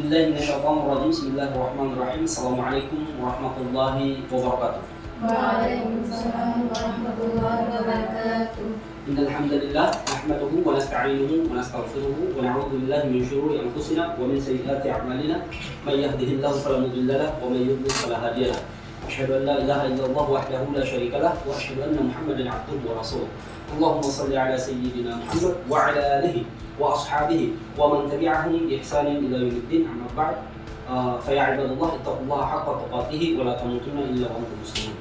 billahi minasyaitonir rajim. Bismillahirrahmanirrahim. Assalamualaikum warahmatullahi wabarakatuh. Waalaikumsalam warahmatullahi wabarakatuh. Innal hamdalillah nahmaduhu wa nasta'inuhu wa nastaghfiruhu wa na'udzu billahi min shururi anfusina wa min sayyiati a'malina. May yahdihillahu fala mudilla lahu wa may yudlil fala hadiya lahu. Asyhadu an la ilaha illallah wahdahu la syarika lahu wa asyhadu anna Muhammadan 'abduhu wa rasuluh. Allahumma shalli ala sayyidina Muhammad wa ala alihi wa ashabihi wa man tabi'ahum bi ihsanin ila yaumiddin. Amma ba'd. Fa ya ibadallah ittaqullaha haqqa tuqatih wa la tamutunna illa wa antum muslimun.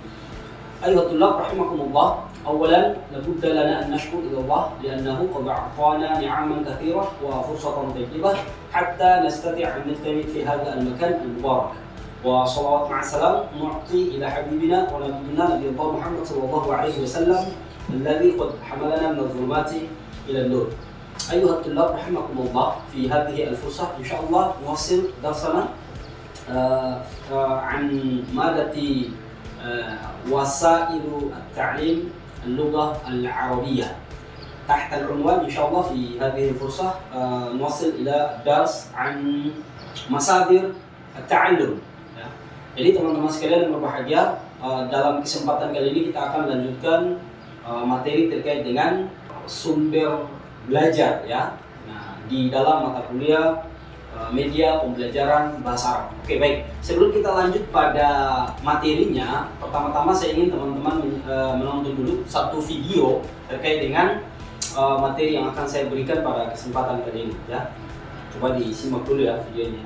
Ayuhat tullab rahimakumullah. Awalan labudda lana an nashkur ila Allah li'annahu qad a'tana ni'aman katsirah wa fursatan tayyibah hatta nastati' an najtami fi hadha al-makan al-mubarak. Wa shalawat ma'a salam nu'ti ila habibina wa nabiyyina nabiyina Muhammad sallallahu alaihi wasallam alladhi qad hamalana min adh-dhulumati ila an-nur. أيها الطلاب رحمكم الله في هذه الفرصة إن شاء الله نواصل درسنا عن مادة وسائل التعليم اللغة العربية تحت العنوان إن شاء الله في هذه الفرصة نواصل إلى الدرس عن مصادر التعلم. Jadi teman-teman sekalian yang berbahagia, dalam kesempatan kali ini kita akan lanjutkan materi terkait dengan sumber belajar ya. Nah, di dalam mata kuliah media pembelajaran bahasa Arab. Oke, baik. Sebelum kita lanjut pada materinya, pertama-tama saya ingin teman-teman menonton dulu satu video terkait dengan materi yang akan saya berikan pada kesempatan kali ini ya. Coba disimak dulu ya videonya.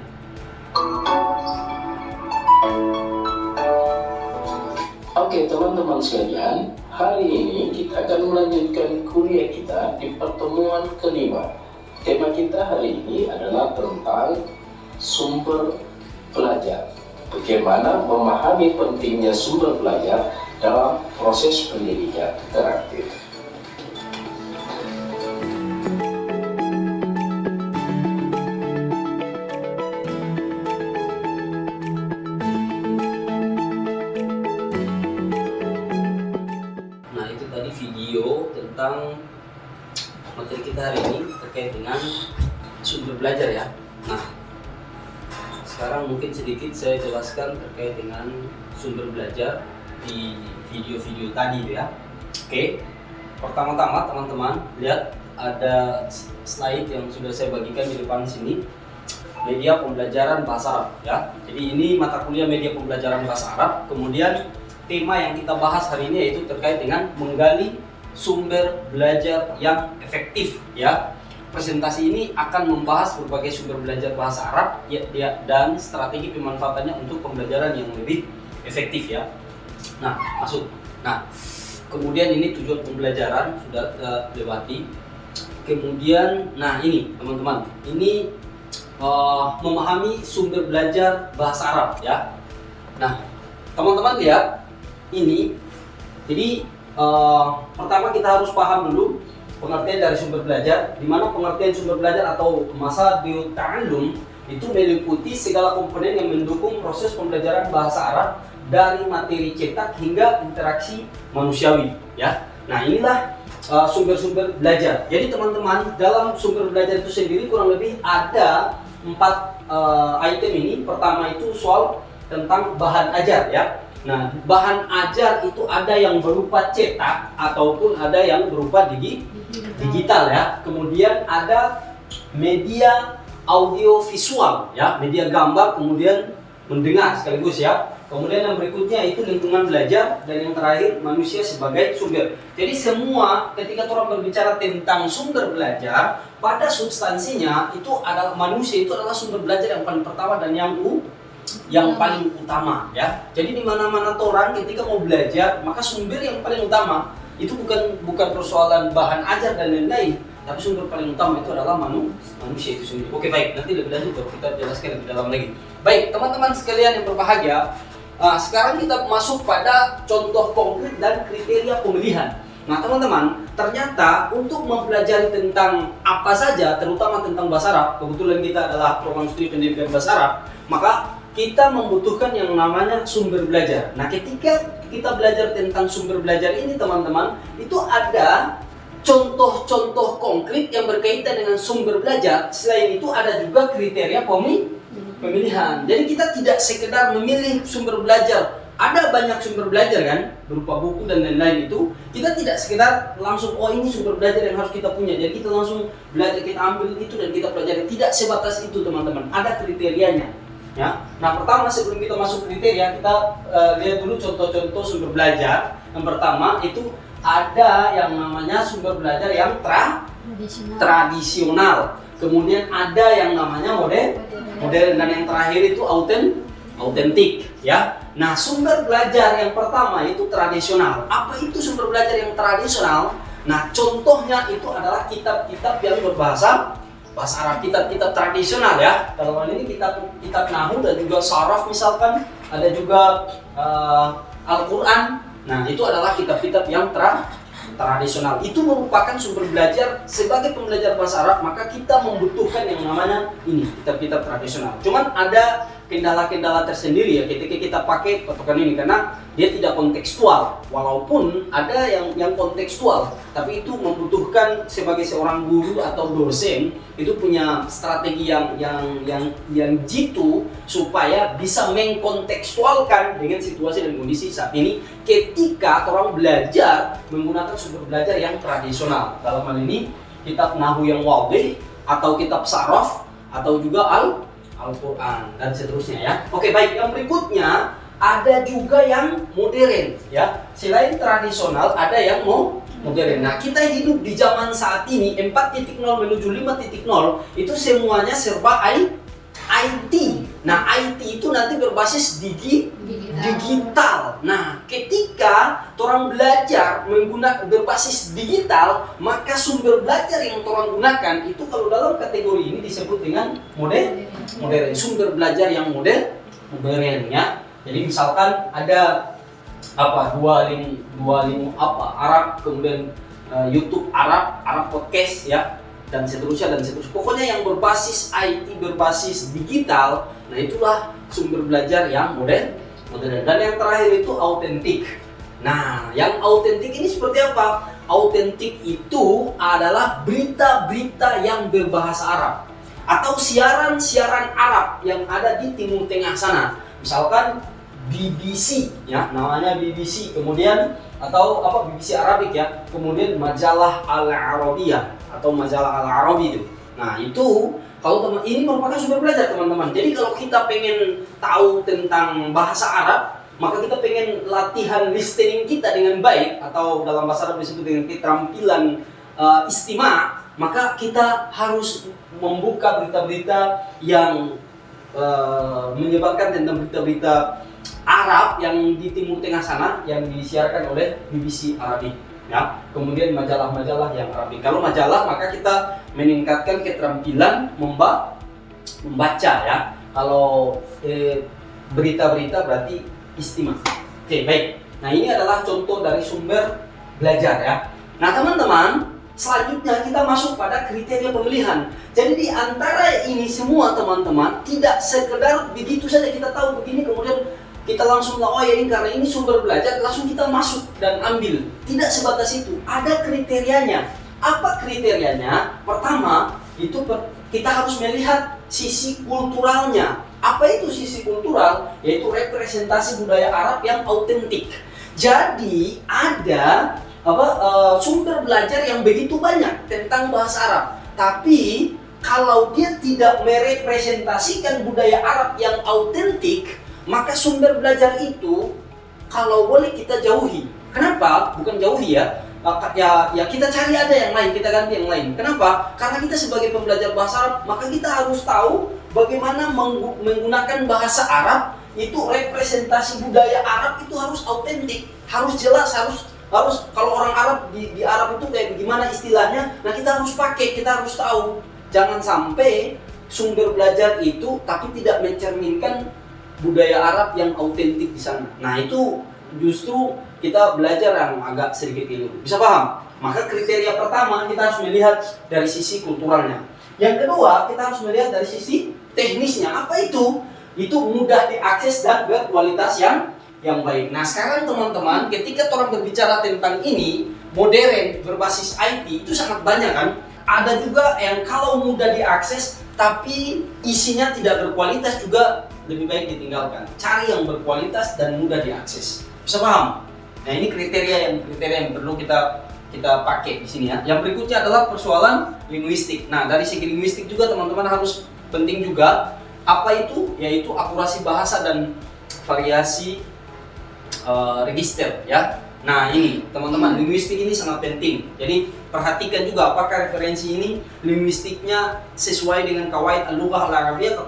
Oke teman-teman sekalian, hari ini kita akan melanjutkan kuliah kita di pertemuan kelima. Tema kita hari ini adalah tentang sumber belajar. Bagaimana memahami pentingnya sumber belajar dalam proses pendidikan interaktif. Video tentang materi kita hari ini terkait dengan sumber belajar ya. Nah, sekarang mungkin sedikit saya jelaskan terkait dengan sumber belajar di video-video tadi ya. Oke, pertama-tama teman-teman lihat ada slide yang sudah saya bagikan di depan sini, media pembelajaran bahasa Arab ya. Jadi ini mata kuliah media pembelajaran bahasa Arab. Kemudian tema yang kita bahas hari ini yaitu terkait dengan menggali sumber belajar yang efektif ya. Presentasi ini akan membahas berbagai sumber belajar bahasa Arab dan strategi pemanfaatannya untuk pembelajaran yang lebih efektif ya. Nah, masuk. Nah, kemudian ini tujuan pembelajaran sudah kita lewati. Kemudian, nah ini teman-teman, ini memahami sumber belajar bahasa Arab ya. Nah, teman-teman lihat ini, jadi pertama kita harus paham dulu pengertian dari sumber belajar, di mana pengertian sumber belajar atau masadir ta'allum itu meliputi segala komponen yang mendukung proses pembelajaran bahasa Arab dari materi cetak hingga interaksi manusiawi ya. Nah, inilah sumber-sumber belajar. Jadi teman-teman, dalam sumber belajar itu sendiri kurang lebih ada 4 item ini. Pertama itu soal tentang bahan ajar ya. Nah, bahan ajar itu ada yang berupa cetak ataupun ada yang berupa digital ya. Kemudian ada media audio visual ya, media gambar, kemudian mendengar sekaligus ya. Kemudian yang berikutnya itu lingkungan belajar, dan yang terakhir manusia sebagai sumber. Jadi semua ketika orang berbicara tentang sumber belajar, pada substansinya itu adalah manusia itu adalah sumber belajar yang paling pertama dan yang paling utama ya. Jadi di mana-mana orang ketika mau belajar, maka sumber yang paling utama itu bukan persoalan bahan ajar dan lain-lain, tapi sumber paling utama itu adalah manusia itu sendiri. Oke, baik, nanti lebih lanjut baru kita jelaskan lebih dalam lagi. Baik, teman-teman sekalian yang berbahagia, sekarang kita masuk pada contoh konkret dan kriteria pemilihan. Nah, teman-teman, ternyata untuk mempelajari tentang apa saja, terutama tentang bahasa Arab, kebetulan kita adalah program studi pendidikan bahasa Arab, maka kita membutuhkan yang namanya sumber belajar. Nah, ketika kita belajar tentang sumber belajar ini, teman-teman, itu ada contoh-contoh konkret yang berkaitan dengan sumber belajar. Selain itu ada juga kriteria pemilihan. Jadi kita tidak sekedar memilih sumber belajar. Ada banyak sumber belajar kan, berupa buku dan lain-lain itu. Kita tidak sekedar langsung, oh ini sumber belajar yang harus kita punya. Jadi kita langsung belajar, kita ambil itu dan kita pelajari. Tidak sebatas itu teman-teman, ada kriterianya. Ya. Nah pertama sebelum kita masuk kriteria, kita lihat dulu contoh-contoh sumber belajar. Yang pertama itu ada yang namanya sumber belajar yang tradisional. Kemudian ada yang namanya modern dan yang terakhir itu autentik ya. Nah, sumber belajar yang pertama itu tradisional. Apa itu sumber belajar yang tradisional? Nah, contohnya itu adalah kitab-kitab yang berbahasa Arab, kitab-kitab tradisional ya. Dalam hal ini kitab Nahwu dan juga Saraf misalkan, ada juga Al-Qur'an. Nah, itu adalah kitab-kitab yang tradisional. Itu merupakan sumber belajar. Sebagai pembelajar bahasa Arab, maka kita membutuhkan yang namanya ini, kitab-kitab tradisional. Cuman ada kendala-kendala tersendiri ya ketika kita pakai patokan ini, karena dia tidak kontekstual. Walaupun ada yang kontekstual, tapi itu membutuhkan sebagai seorang guru atau dosen itu punya strategi yang jitu supaya bisa mengkontekstualkan dengan situasi dan kondisi saat ini ketika orang belajar menggunakan sumber belajar yang tradisional. Dalam hal ini kitab Nahwu yang wadih atau kitab Saraf atau juga Al-Qur'an dan seterusnya ya. Oke, baik, yang berikutnya ada juga yang modern ya. Selain tradisional ada yang modern. Nah, kita hidup di zaman saat ini 4.0 menuju 5.0 itu semuanya serba IT. Nah, IT itu nanti berbasis digital. Nah, ketika orang belajar berbasis digital, maka sumber belajar yang orang gunakan itu kalau dalam kategori ini disebut dengan modern. Sumber belajar yang modern ya. Jadi misalkan ada Duolingo Arab, kemudian YouTube Arab podcast ya, dan seterusnya. Pokoknya yang berbasis IT, berbasis digital, nah itulah sumber belajar yang modern. Dan yang terakhir itu autentik. Nah, yang autentik ini seperti apa? Autentik itu adalah berita-berita yang berbahasa Arab atau siaran-siaran Arab yang ada di Timur Tengah sana. Misalkan BBC ya, namanya BBC, kemudian atau BBC Arabik ya, kemudian majalah Al-Arabiyah atau majalah Al-Arabi itu. Nah, itu kalau ini merupakan sumber belajar teman-teman. Jadi kalau kita pengen tahu tentang bahasa Arab, maka kita pengen latihan listening kita dengan baik, atau dalam bahasa Arab disebut dengan keterampilan istima', maka kita harus membuka berita-berita yang menyebarkan tentang berita-berita Arab yang di Timur Tengah sana yang disiarkan oleh BBC Arabik ya. Kemudian majalah-majalah yang Arabik. Kalau majalah maka kita meningkatkan keterampilan membaca ya. Kalau berita-berita berarti istima'. Oke, baik. Nah, ini adalah contoh dari sumber belajar ya. Nah, teman-teman, selanjutnya kita masuk pada kriteria pemilihan. Jadi di antara ini semua teman-teman, tidak sekedar begitu saja kita tahu begini kemudian kita langsung oh ya ini karena ini sumber belajar langsung kita masuk dan ambil. Tidak sebatas itu, ada kriterianya. Apa kriterianya? Pertama, itu kita harus melihat sisi kulturalnya. Apa itu sisi kultural? Yaitu representasi budaya Arab yang autentik. Jadi ada sumber belajar yang begitu banyak tentang bahasa Arab, tapi kalau dia tidak merepresentasikan budaya Arab yang autentik, maka sumber belajar itu kalau boleh kita jauhi. Kenapa? Bukan jauhi ya. Ya kita cari ada yang lain, kita ganti yang lain. Kenapa? Karena kita sebagai pembelajar bahasa Arab, maka kita harus tahu bagaimana menggunakan bahasa Arab itu representasi budaya Arab itu harus autentik, harus jelas, harus kalau orang Arab di Arab itu kayak gimana istilahnya, nah kita harus pakai, kita harus tahu. Jangan sampai sumber belajar itu tapi tidak mencerminkan budaya Arab yang autentik di sana. Nah, itu justru kita belajar yang agak sedikit keliru. Bisa paham? Maka kriteria pertama kita harus melihat dari sisi kulturalnya. Yang kedua, kita harus melihat dari sisi teknisnya. Apa itu? Itu mudah diakses dan berkualitas yang baik. Nah, sekarang teman-teman, ketika orang berbicara tentang ini, modern berbasis IT itu sangat banyak kan? ada juga yang kalau mudah diakses tapi isinya tidak berkualitas juga lebih baik ditinggalkan. Cari yang berkualitas dan mudah diakses. Bisa paham? Nah, ini kriteria yang perlu kita pakai di sini ya. Yang berikutnya adalah persoalan linguistik. Nah, dari segi linguistik juga teman-teman harus penting juga apa itu? Yaitu akurasi bahasa dan variasi register ya. Nah, ini teman-teman, linguistik ini sangat penting. Jadi perhatikan juga apakah referensi ini linguistiknya sesuai dengan kawaid al-lughah al-arabiyyah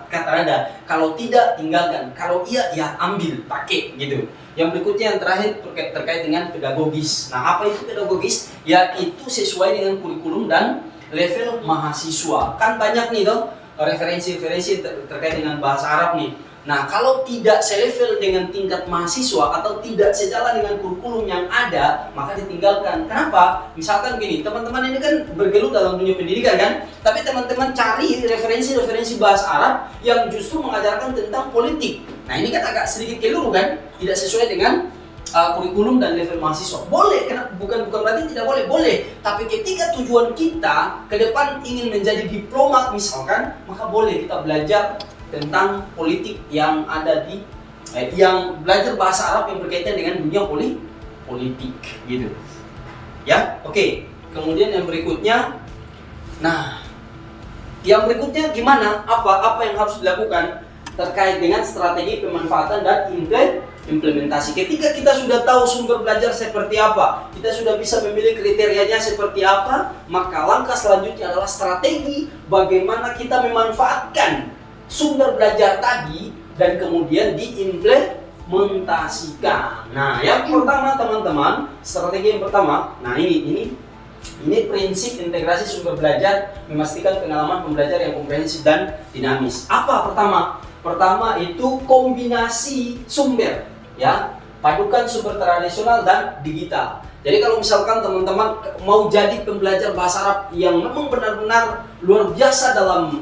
kata ada. Kalau tidak, tinggalkan. Kalau iya, ya ambil, pakai gitu. Yang berikutnya yang terakhir terkait dengan pedagogis. Nah, apa itu pedagogis? Yaitu sesuai dengan kurikulum dan level mahasiswa. Kan banyak nih toh referensi-referensi terkait dengan bahasa Arab nih. Nah, kalau tidak selevel dengan tingkat mahasiswa atau tidak sejalan dengan kurikulum yang ada, maka ditinggalkan. Kenapa? Misalkan gini, teman-teman ini kan bergelut dalam dunia pendidikan kan, tapi teman-teman cari referensi-referensi bahasa Arab yang justru mengajarkan tentang politik. Nah, ini kan agak sedikit keliru kan, tidak sesuai dengan kurikulum dan level mahasiswa. Boleh, bukan berarti tidak boleh. Tapi ketika tujuan kita ke depan ingin menjadi diplomat misalkan, maka boleh kita belajar tentang politik yang ada di yang belajar bahasa Arab yang berkaitan dengan dunia politik gitu. Ya, oke. Kemudian yang berikutnya, nah, yang berikutnya gimana? Apa yang harus dilakukan terkait dengan strategi pemanfaatan dan implementasi. Ketika kita sudah tahu sumber belajar seperti apa, kita sudah bisa memilih kriterianya seperti apa, maka langkah selanjutnya adalah strategi bagaimana kita memanfaatkan sumber belajar tadi dan kemudian diimplementasikan. Nah, yang pertama teman-teman, strategi yang pertama, nah ini prinsip integrasi sumber belajar, memastikan pengalaman pembelajar yang komprehensif dan dinamis. Apa pertama? Pertama itu kombinasi sumber, ya, padukan sumber tradisional dan digital. Jadi kalau misalkan teman-teman mau jadi pembelajar bahasa Arab yang memang benar-benar luar biasa dalam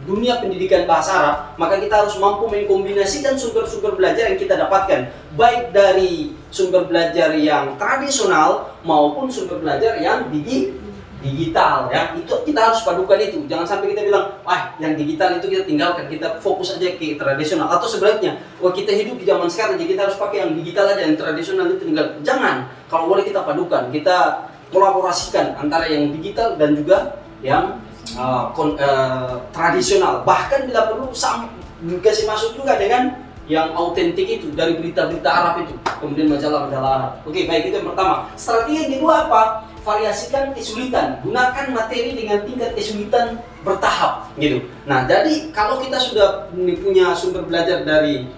dunia pendidikan bahasa Arab, maka kita harus mampu mengkombinasikan sumber-sumber belajar yang kita dapatkan, baik dari sumber belajar yang tradisional maupun sumber belajar yang digital ya. Itu kita harus padukan itu. Jangan sampai kita bilang, wah yang digital itu kita tinggalkan, kita fokus aja ke tradisional. Atau sebaliknya, wah kita hidup di zaman sekarang jadi kita harus pakai yang digital aja, yang tradisional itu tinggal. Jangan. Kalau boleh kita padukan, kita kolaborasikan antara yang digital dan juga yang tradisional. Bahkan bila perlu kasih masuk juga dengan yang autentik itu dari berita-berita Arab itu, kemudian majalah-majalah Arab. Oke, baik, itu yang pertama. Strategi yang kedua apa? Variasikan kesulitan. Gunakan materi dengan tingkat kesulitan bertahap gitu. Nah, jadi kalau kita sudah punya sumber belajar dari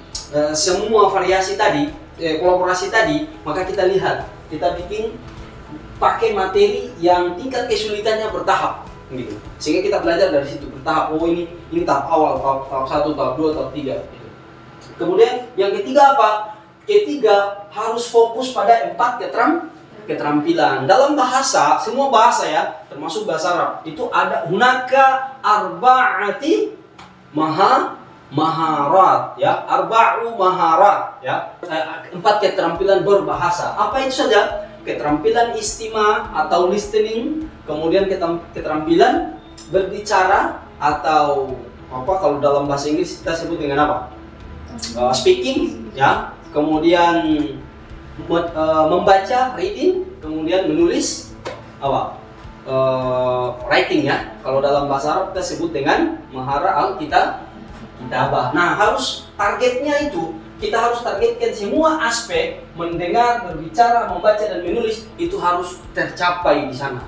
semua variasi tadi, kolaborasi tadi, maka kita lihat, kita bikin pakai materi yang tingkat kesulitannya bertahap gitu. Sehingga kita belajar dari situ bertahap. Oh, ini tahap awal, tahap 1, tahap 2, tahap 3 gitu. Kemudian yang ketiga apa? Ketiga, harus fokus pada 4 keterampilan. Dalam bahasa, semua bahasa ya, termasuk bahasa Arab, itu ada hunaka arba'ati maharat ya, arba'u maharat ya. 4 keterampilan berbahasa. Apa itu saja? Keterampilan istima atau listening, kemudian keterampilan berbicara atau apa kalau dalam bahasa Inggris kita sebut dengan apa? Speaking ya, kemudian membaca reading, kemudian menulis apa? Writing ya. Kalau dalam bahasa Arab kita sebut dengan mahara al-kitabah. Nah, harus targetnya itu kita harus targetkan semua aspek mendengar, berbicara, membaca dan menulis itu harus tercapai di sana.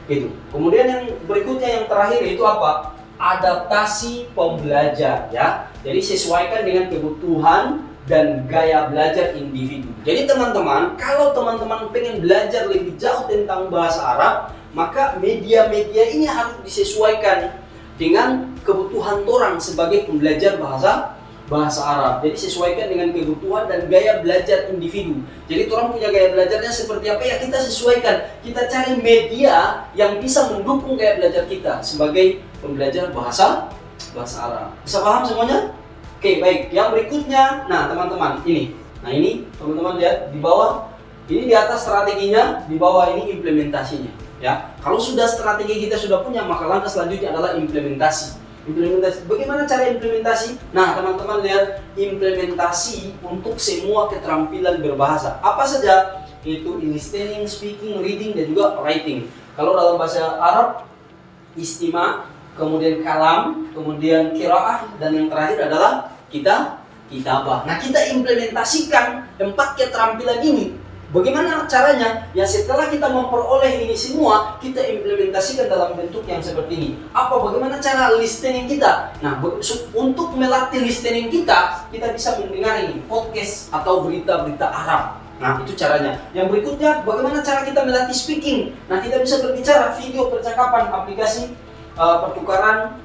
Itu. Kemudian yang berikutnya yang terakhir itu apa? Adaptasi pembelajar ya. Jadi sesuaikan dengan kebutuhan dan gaya belajar individu. Jadi teman-teman, kalau teman-teman pengen belajar lebih jauh tentang bahasa Arab, maka media-media ini harus disesuaikan dengan kebutuhan orang sebagai pembelajar bahasa Arab. Jadi sesuaikan dengan kebutuhan dan gaya belajar individu. Jadi orang punya gaya belajarnya seperti apa ya, kita sesuaikan. Kita cari media yang bisa mendukung gaya belajar kita sebagai pembelajar bahasa Arab. Bisa paham semuanya? Oke, baik. Yang berikutnya, nah teman-teman, ini. Nah ini, teman-teman lihat di bawah. Ini di atas strateginya, di bawah ini implementasinya. Ya, kalau sudah strategi kita sudah punya, maka langkah selanjutnya adalah implementasi. Implementasi. Bagaimana cara implementasi? Nah, teman-teman lihat implementasi untuk semua keterampilan berbahasa. Apa saja? Itu listening, speaking, reading, dan juga writing. Kalau dalam bahasa Arab, istima, kemudian kalam, kemudian qiraah, dan yang terakhir adalah kitabah. Nah, kita implementasikan 4 keterampilan ini. Bagaimana caranya? Ya setelah kita memperoleh ini semua, kita implementasikan dalam bentuk yang seperti ini. Bagaimana cara listening kita? Nah, untuk melatih listening kita bisa mendengar ini podcast atau berita-berita Arab. Nah, itu caranya. Yang berikutnya, bagaimana cara kita melatih speaking? Nah, kita bisa berbicara, video percakapan, aplikasi pertukaran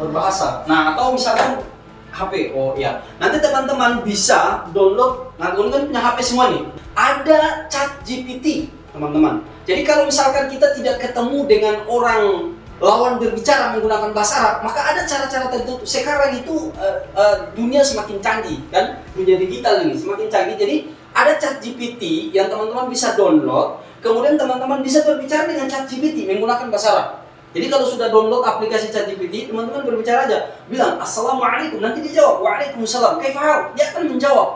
berbahasa. Nah, atau misalkan HP. Oh ya, nanti teman-teman bisa download. Nah, teman-teman punya HP semua nih. Ada ChatGPT, teman-teman. Jadi kalau misalkan kita tidak ketemu dengan orang lawan berbicara menggunakan bahasa Arab, maka ada cara-cara tertentu. Sekarang itu dunia semakin canggih, kan? Dunia digital ini semakin canggih. Jadi ada ChatGPT yang teman-teman bisa download. Kemudian teman-teman bisa berbicara dengan ChatGPT menggunakan bahasa Arab. Jadi kalau sudah download aplikasi ChatGPT, teman-teman berbicara aja, bilang Assalamualaikum, nanti dia jawab Waalaikumsalam, kaifahal, dia akan menjawab.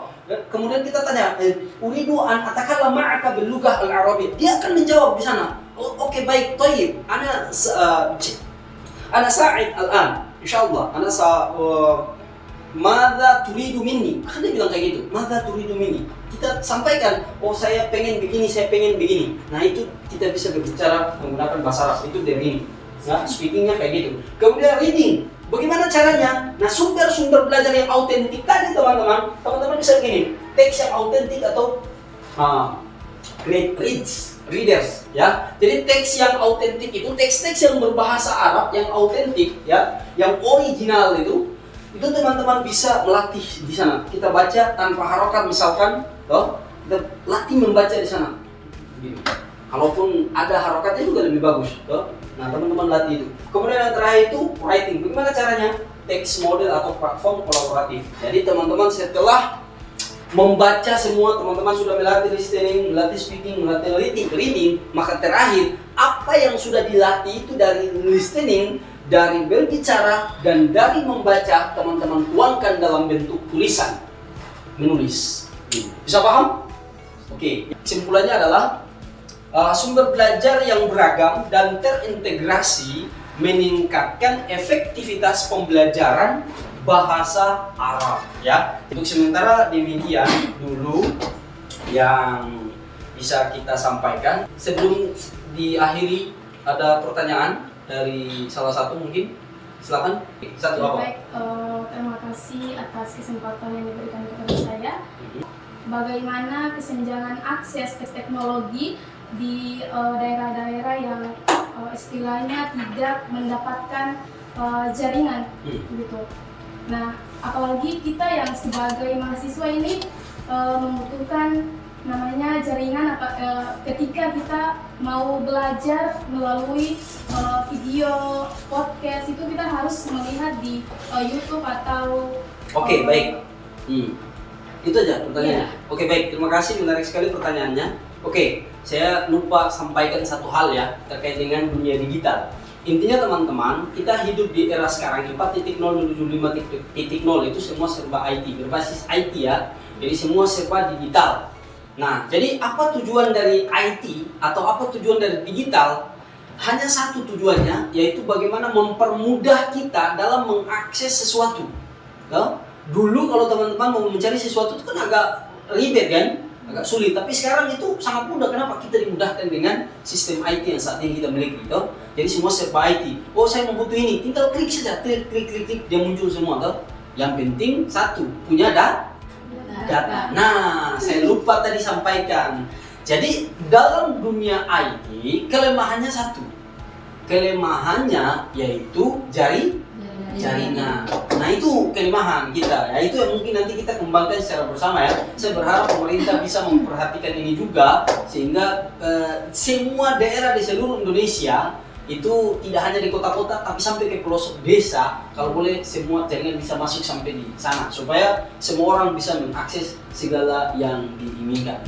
Kemudian kita tanya, uridu an atakallam ma'aka bil lughah al-arabiyyah, dia akan menjawab di sana. Oke, baik, thayyib, ana sa'id al-an, insyaallah, madza turidu minni, akan dia bilang kayak gitu, madza turidu minni. Kita sampaikan, saya pengen begini, saya pengen begini. Nah, itu kita bisa berbicara menggunakan bahasa Arab, itu dari ini. Nah, speakingnya kayak gitu. Kemudian reading, bagaimana caranya? Nah, sumber-sumber belajar yang autentik tadi teman-teman bisa begini, teks yang autentik atau great readers, ya. Jadi teks yang autentik itu teks-teks yang berbahasa Arab yang autentik, ya, yang original itu teman-teman bisa melatih di sana. Kita baca tanpa harokat misalkan, kita latih membaca di sana. Kalaupun ada harokatnya juga lebih bagus, Nah, teman-teman latih itu. Kemudian yang terakhir itu writing. Bagaimana caranya? Text model atau platform kolaboratif. Jadi teman-teman setelah membaca semua, teman-teman sudah melatih listening, melatih speaking, melatih reading, maka terakhir apa yang sudah dilatih itu dari listening, dari berbicara, dan dari membaca, teman-teman tuangkan dalam bentuk tulisan, menulis. Bisa paham? Oke. Kesimpulannya adalah sumber belajar yang beragam dan terintegrasi meningkatkan efektivitas pembelajaran bahasa Arab, ya. Untuk sementara demikian dulu yang bisa kita sampaikan. Sebelum diakhiri, ada pertanyaan dari salah satu mungkin? Silakan. Satu apa? Baik, terima kasih atas kesempatan yang diberikan kepada saya. Bagaimana kesenjangan akses ke teknologi di daerah-daerah yang istilahnya tidak mendapatkan jaringan, gitu. Nah, apalagi kita yang sebagai mahasiswa ini membutuhkan namanya jaringan ketika kita mau belajar melalui video podcast, itu kita harus melihat di YouTube atau Oke, baik. Itu aja pertanyaannya. Iya. Oke, baik. Terima kasih, menarik sekali pertanyaannya. Oke, saya lupa sampaikan satu hal ya terkait dengan dunia digital. Intinya teman-teman, kita hidup di era sekarang 4.0 menuju 5.0 itu semua serba IT, berbasis IT ya. Jadi semua serba digital. Nah, jadi apa tujuan dari IT atau apa tujuan dari digital? Hanya satu tujuannya, yaitu bagaimana mempermudah kita dalam mengakses sesuatu. Dulu kalau teman-teman mau mencari sesuatu itu kan agak ribet kan? Agak sulit, tapi sekarang itu sangat mudah. Kenapa? Kita dimudahkan dengan sistem IT yang saat ini kita miliki, toh. Jadi semua serba IT. Saya membutuh ini, tinggal klik saja, klik, dia muncul semua, toh. Yang penting satu, punya data. Nah, saya lupa tadi sampaikan. Jadi dalam dunia IT kelemahannya satu. Kelemahannya yaitu jaringan. Nah, itu kelemahan kita. Ya, itu yang mungkin nanti kita kembangkan secara bersama ya. Saya berharap pemerintah bisa memperhatikan ini juga sehingga semua daerah di seluruh Indonesia itu tidak hanya di kota-kota tapi sampai ke pelosok desa, kalau boleh semua jaringan bisa masuk sampai di sana supaya semua orang bisa mengakses segala yang diinginkan.